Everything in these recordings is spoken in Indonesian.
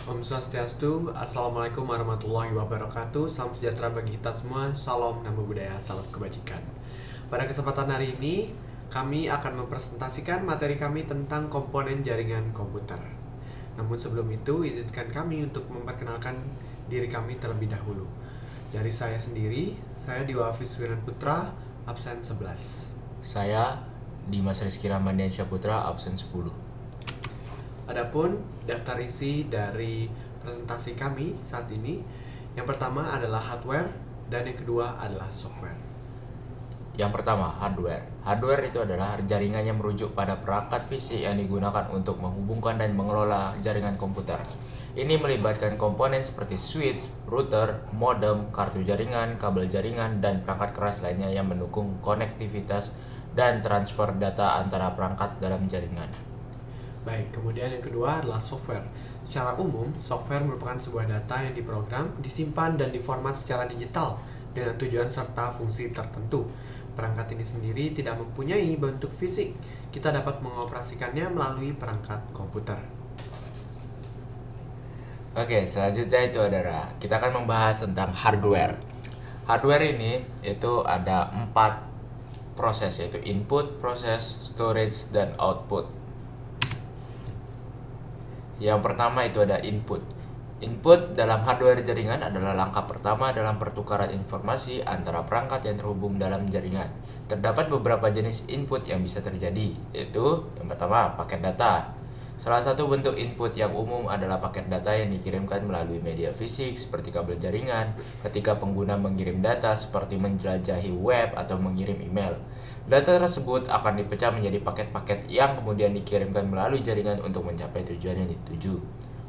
Om Swastiastu, Assalamualaikum warahmatullahi wabarakatuh. Salam sejahtera bagi kita semua. Salam nama budaya, salam kebajikan. Pada kesempatan hari ini, kami akan mempresentasikan materi kami tentang komponen jaringan komputer. Namun sebelum itu, izinkan kami untuk memperkenalkan diri kami terlebih dahulu. Dari saya sendiri, saya Dewa Hafiz Wiran Putra, absen 11. Saya Dimas Rizky Ramandiansyah Putra, absen 10. Adapun daftar isi dari presentasi kami saat ini, yang pertama adalah hardware dan yang kedua adalah software. Yang pertama, hardware. Hardware itu adalah jaringan yang merujuk pada perangkat fisik yang digunakan untuk menghubungkan dan mengelola jaringan komputer. Ini melibatkan komponen seperti switch, router, modem, kartu jaringan, kabel jaringan, dan perangkat keras lainnya yang mendukung konektivitas dan transfer data antara perangkat dalam jaringan. Baik, kemudian yang kedua adalah software. Secara umum, software merupakan sebuah data yang diprogram, disimpan, dan diformat secara digital dengan tujuan serta fungsi tertentu. Perangkat ini sendiri tidak mempunyai bentuk fisik. Kita dapat mengoperasikannya melalui perangkat komputer. Oke, selanjutnya itu adalah kita akan membahas tentang hardware. Hardware ini itu ada 4 proses, yaitu input, proses, storage, dan output. Yang pertama itu ada input. Input dalam hardware jaringan adalah langkah pertama dalam pertukaran informasi antara perangkat yang terhubung dalam jaringan. Terdapat beberapa jenis input yang bisa terjadi, yaitu yang pertama, paket data. Salah satu bentuk input yang umum adalah paket data yang dikirimkan melalui media fisik seperti kabel jaringan ketika pengguna mengirim data seperti menjelajahi web atau mengirim email. Data tersebut akan dipecah menjadi paket-paket yang kemudian dikirimkan melalui jaringan untuk mencapai tujuan yang dituju.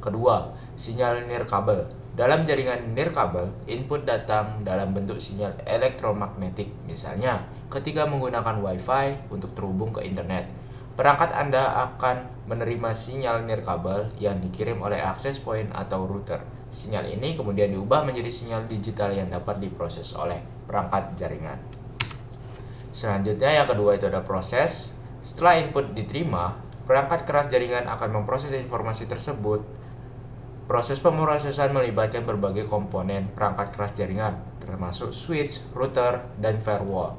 Kedua, sinyal nirkabel. Dalam jaringan nirkabel, input datang dalam bentuk sinyal elektromagnetik, misalnya ketika menggunakan Wi-Fi untuk terhubung ke internet. Perangkat Anda akan menerima sinyal nirkabel yang dikirim oleh access point atau router. Sinyal ini kemudian diubah menjadi sinyal digital yang dapat diproses oleh perangkat jaringan. Selanjutnya yang kedua itu ada proses. Setelah input diterima, perangkat keras jaringan akan memproses informasi tersebut. Proses pemrosesan melibatkan berbagai komponen perangkat keras jaringan, termasuk switch, router, dan firewall.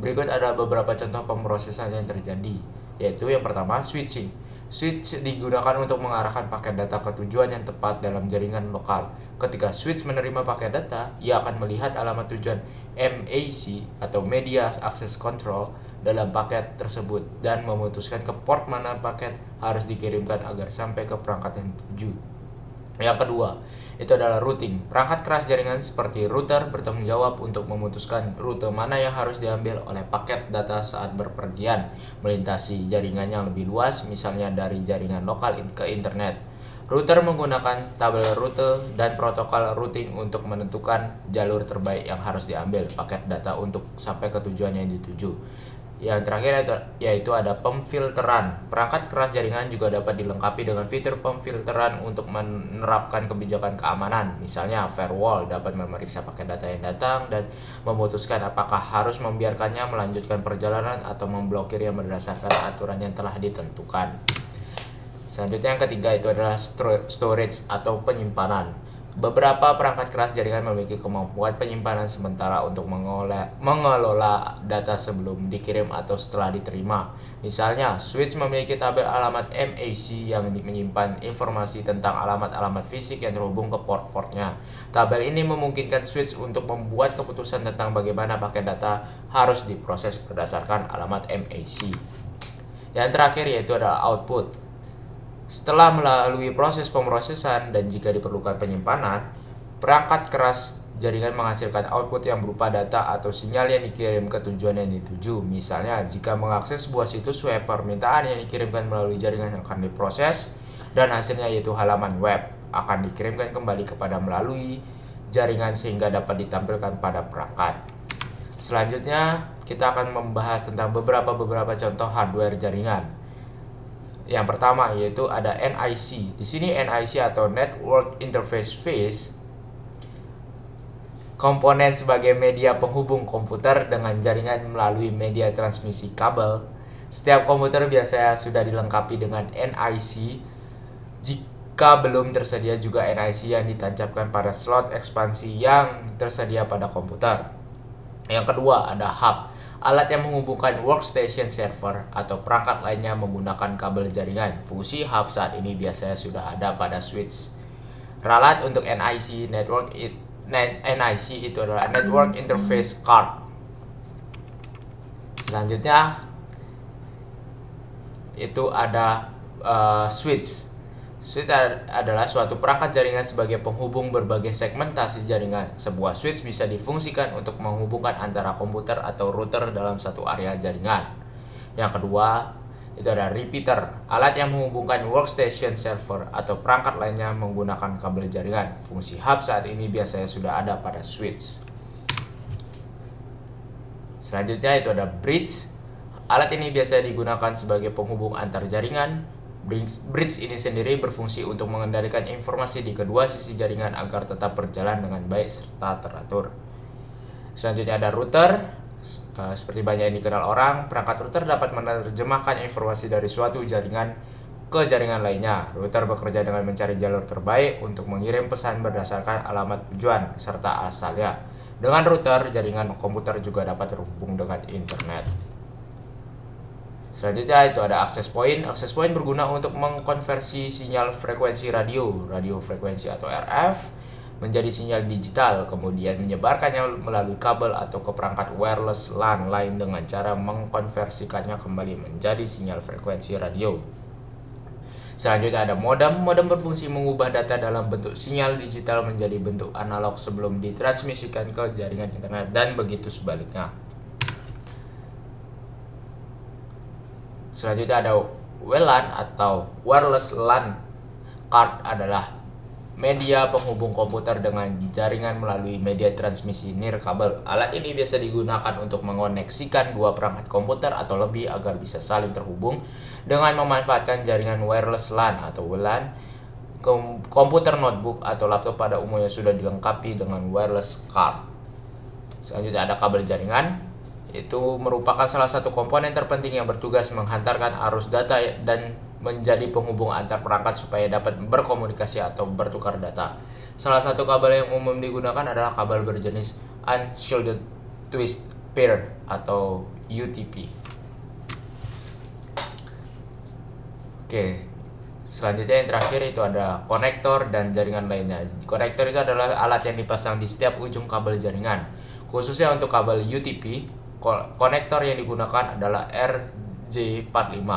Berikut ada beberapa contoh pemrosesan yang terjadi, yaitu yang pertama, switching. Switch digunakan untuk mengarahkan paket data ke tujuan yang tepat dalam jaringan lokal. Ketika switch menerima paket data, ia akan melihat alamat tujuan MAC atau Media Access Control dalam paket tersebut dan memutuskan ke port mana paket harus dikirimkan agar sampai ke perangkat yang dituju. Yang kedua, itu adalah routing. Perangkat keras jaringan seperti router bertanggung jawab untuk memutuskan rute mana yang harus diambil oleh paket data saat berpergian melintasi jaringan yang lebih luas, misalnya dari jaringan lokal ke internet. Router menggunakan tabel rute dan protokol routing untuk menentukan jalur terbaik yang harus diambil paket data untuk sampai ke tujuan yang dituju. Yang terakhir yaitu ada pemfilteran. Perangkat keras jaringan juga dapat dilengkapi dengan fitur pemfilteran untuk menerapkan kebijakan keamanan. Misalnya, firewall dapat memeriksa paket data yang datang dan memutuskan apakah harus membiarkannya melanjutkan perjalanan atau memblokirnya berdasarkan aturan yang telah ditentukan. Selanjutnya yang ketiga itu adalah storage atau penyimpanan. Beberapa perangkat keras jaringan memiliki kemampuan penyimpanan sementara untuk mengelola data sebelum dikirim atau setelah diterima. Misalnya, switch memiliki tabel alamat MAC yang menyimpan informasi tentang alamat-alamat fisik yang terhubung ke port-portnya. Tabel ini memungkinkan switch untuk membuat keputusan tentang bagaimana paket data harus diproses berdasarkan alamat MAC. Yang terakhir yaitu adalah output. Setelah melalui proses pemrosesan dan jika diperlukan penyimpanan, perangkat keras jaringan menghasilkan output yang berupa data atau sinyal yang dikirim ke tujuan yang dituju. Misalnya, jika mengakses sebuah situs web, permintaan yang dikirimkan melalui jaringan akan diproses dan hasilnya yaitu halaman web akan dikirimkan kembali kepada melalui jaringan sehingga dapat ditampilkan pada perangkat. Selanjutnya, kita akan membahas tentang beberapa contoh hardware jaringan. Yang pertama yaitu ada NIC. Di sini NIC atau Network Interface Phase komponen sebagai media penghubung komputer dengan jaringan melalui media transmisi kabel. Setiap komputer biasanya sudah dilengkapi dengan NIC. Jika belum tersedia juga NIC yang ditancapkan pada slot ekspansi yang tersedia pada komputer. Yang kedua ada hub, alat yang menghubungkan workstation server atau perangkat lainnya menggunakan kabel jaringan. Fungsi hub saat ini biasanya sudah ada pada switch. Ralat untuk NIC NIC itu adalah Network Interface Card. Selanjutnya itu ada switch. Switch adalah suatu perangkat jaringan sebagai penghubung berbagai segmentasi jaringan. Sebuah switch bisa difungsikan untuk menghubungkan antara komputer atau router dalam satu area jaringan. Yang kedua, itu ada repeater, alat yang menghubungkan workstation server atau perangkat lainnya menggunakan kabel jaringan. Fungsi hub saat ini biasanya sudah ada pada switch. Selanjutnya itu ada bridge. Alat ini biasanya digunakan sebagai penghubung antar jaringan. Bridge ini sendiri berfungsi untuk mengendalikan informasi di kedua sisi jaringan agar tetap berjalan dengan baik serta teratur. Selanjutnya ada router. Seperti banyak yang dikenal orang, perangkat router dapat menerjemahkan informasi dari suatu jaringan ke jaringan lainnya. Router bekerja dengan mencari jalur terbaik untuk mengirim pesan berdasarkan alamat tujuan serta asalnya. Dengan router, jaringan komputer juga dapat terhubung dengan internet. Selanjutnya itu ada access point. Access point berguna untuk mengkonversi sinyal frekuensi radio frekuensi atau RF, menjadi sinyal digital, kemudian menyebarkannya melalui kabel atau ke perangkat wireless LAN lain dengan cara mengkonversikannya kembali menjadi sinyal frekuensi radio. Selanjutnya ada modem. Modem berfungsi mengubah data dalam bentuk sinyal digital menjadi bentuk analog sebelum ditransmisikan ke jaringan internet dan begitu sebaliknya. Selanjutnya ada WLAN atau wireless LAN card, adalah media penghubung komputer dengan jaringan melalui media transmisi nirkabel. Alat ini biasa digunakan untuk mengoneksikan dua perangkat komputer atau lebih agar bisa saling terhubung dengan memanfaatkan jaringan wireless LAN atau WLAN. Komputer notebook atau laptop pada umumnya sudah dilengkapi dengan wireless card. Selanjutnya ada kabel jaringan. Itu merupakan salah satu komponen terpenting yang bertugas menghantarkan arus data dan menjadi penghubung antar perangkat supaya dapat berkomunikasi atau bertukar data. Salah satu kabel yang umum digunakan adalah kabel berjenis Unshielded Twist Pair atau UTP. Oke, selanjutnya yang terakhir itu ada konektor dan jaringan lainnya. Konektor itu adalah alat yang dipasang di setiap ujung kabel jaringan. Khususnya untuk kabel UTP, konektor yang digunakan adalah RJ45.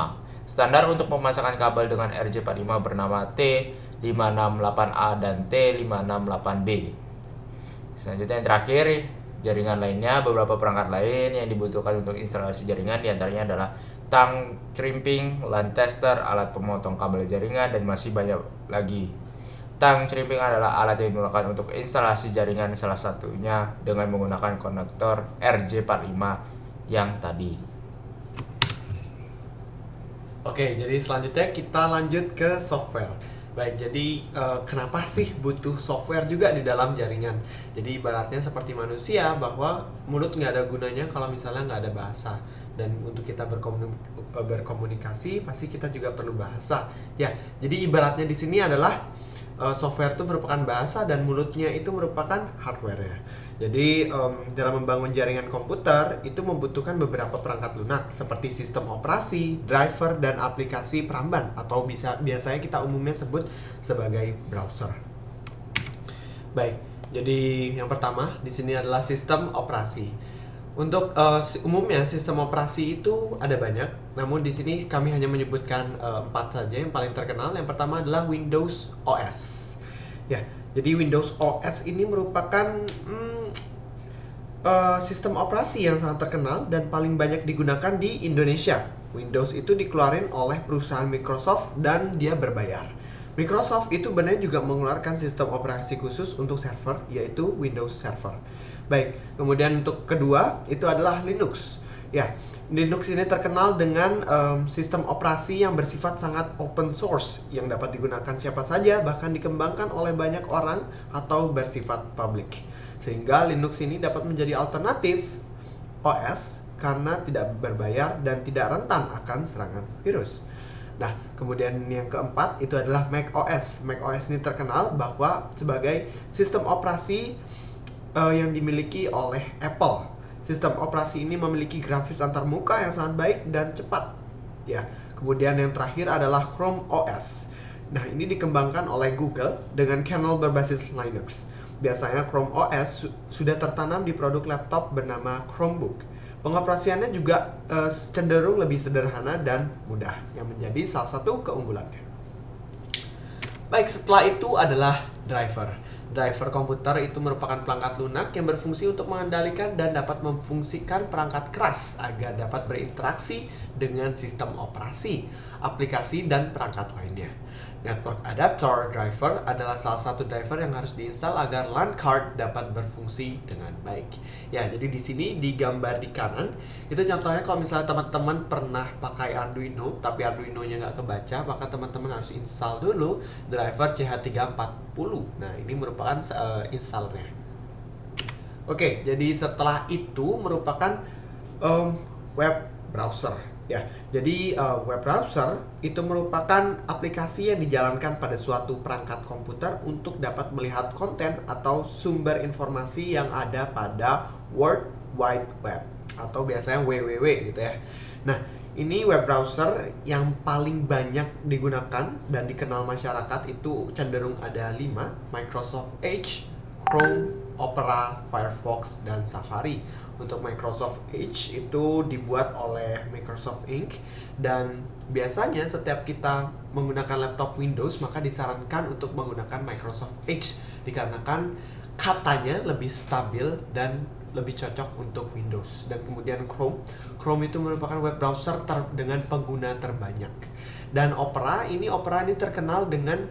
Standar untuk pemasangan kabel dengan RJ45 bernama T568A dan T568B. Selanjutnya yang terakhir, jaringan lainnya. Beberapa perangkat lain yang dibutuhkan untuk instalasi jaringan diantaranya adalah tang crimping, LAN tester, alat pemotong kabel jaringan, dan masih banyak lagi. Tang crimping adalah alat yang digunakan untuk instalasi jaringan, salah satunya dengan menggunakan konektor RJ45 yang tadi. Oke, jadi selanjutnya kita lanjut ke software. Baik, jadi kenapa sih butuh software juga di dalam jaringan? Jadi ibaratnya seperti manusia, bahwa mulut nggak ada gunanya kalau misalnya nggak ada bahasa. Dan untuk kita berkomunikasi, pasti kita juga perlu bahasa. Ya, jadi ibaratnya di sini adalah software itu merupakan bahasa dan mulutnya itu merupakan hardware ya. Jadi dalam membangun jaringan komputer itu membutuhkan beberapa perangkat lunak seperti sistem operasi, driver, dan aplikasi peramban atau biasanya kita umumnya sebut sebagai browser. Baik, jadi yang pertama di sini adalah sistem operasi. Untuk umumnya sistem operasi itu ada banyak, namun di sini kami hanya menyebutkan 4 saja yang paling terkenal. Yang pertama adalah Windows OS. Ya, jadi Windows OS ini merupakan sistem operasi yang sangat terkenal dan paling banyak digunakan di Indonesia. Windows itu dikeluarin oleh perusahaan Microsoft dan dia berbayar. Microsoft itu benar juga mengeluarkan sistem operasi khusus untuk server, yaitu Windows Server. Baik, kemudian untuk kedua itu adalah Linux. Ya, Linux ini terkenal dengan sistem operasi yang bersifat sangat open source yang dapat digunakan siapa saja, bahkan dikembangkan oleh banyak orang atau bersifat public. Sehingga Linux ini dapat menjadi alternatif OS karena tidak berbayar dan tidak rentan akan serangan virus. Nah, kemudian yang keempat itu adalah macOS. macOS ini terkenal bahwa sebagai sistem operasi yang dimiliki oleh Apple. Sistem operasi ini memiliki grafis antarmuka yang sangat baik dan cepat. Ya, kemudian yang terakhir adalah Chrome OS. Nah, ini dikembangkan oleh Google dengan kernel berbasis Linux. Biasanya Chrome OS sudah tertanam di produk laptop bernama Chromebook. Pengoperasiannya juga cenderung lebih sederhana dan mudah, yang menjadi salah satu keunggulannya. Baik, setelah itu adalah driver. Driver komputer itu merupakan perangkat lunak yang berfungsi untuk mengendalikan dan dapat memfungsikan perangkat keras agar dapat berinteraksi dengan sistem operasi, aplikasi, dan perangkat lainnya. Network Adapter Driver adalah salah satu driver yang harus diinstal agar LAN card dapat berfungsi dengan baik. Ya, jadi di sini digambar di kanan, itu contohnya kalau misalnya teman-teman pernah pakai Arduino, tapi Arduino-nya nggak kebaca, maka teman-teman harus install dulu driver CH340. Nah, ini merupakan installernya. Oke, jadi setelah itu merupakan web browser. Ya, jadi web browser itu merupakan aplikasi yang dijalankan pada suatu perangkat komputer untuk dapat melihat konten atau sumber informasi yang ada pada World Wide Web atau biasanya WWW gitu ya. Nah, ini web browser yang paling banyak digunakan dan dikenal masyarakat itu cenderung ada 5, Microsoft Edge, Chrome, Opera, Firefox, dan Safari. Untuk Microsoft Edge itu dibuat oleh Microsoft Inc. Dan biasanya setiap kita menggunakan laptop Windows maka disarankan untuk menggunakan Microsoft Edge dikarenakan katanya lebih stabil dan lebih cocok untuk Windows. Dan kemudian Chrome itu merupakan web browser dengan pengguna terbanyak. Dan Opera ini terkenal dengan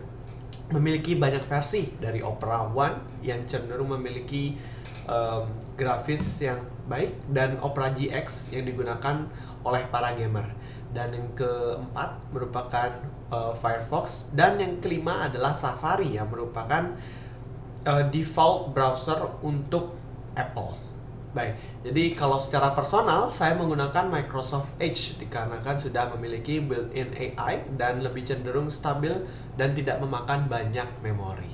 memiliki banyak versi, dari Opera One yang cenderung memiliki grafis yang baik, dan Opera GX yang digunakan oleh para gamer. Dan yang keempat merupakan Firefox, dan yang kelima adalah Safari yang merupakan default browser untuk Apple. Baik, jadi kalau secara personal saya menggunakan Microsoft Edge dikarenakan sudah memiliki built-in AI dan lebih cenderung stabil dan tidak memakan banyak memori.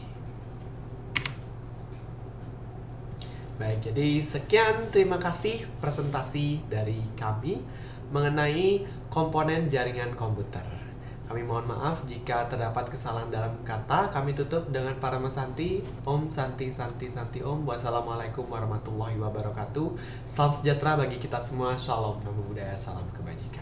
Baik, jadi sekian, terima kasih presentasi dari kami mengenai komponen jaringan komputer. Kami mohon maaf jika terdapat kesalahan dalam kata. Kami tutup dengan Parama Santi. Om Santi Santi Santi Om. Wassalamualaikum warahmatullahi wabarakatuh. Salam sejahtera bagi kita semua. Shalom, namo buddhaya, salam kebajikan.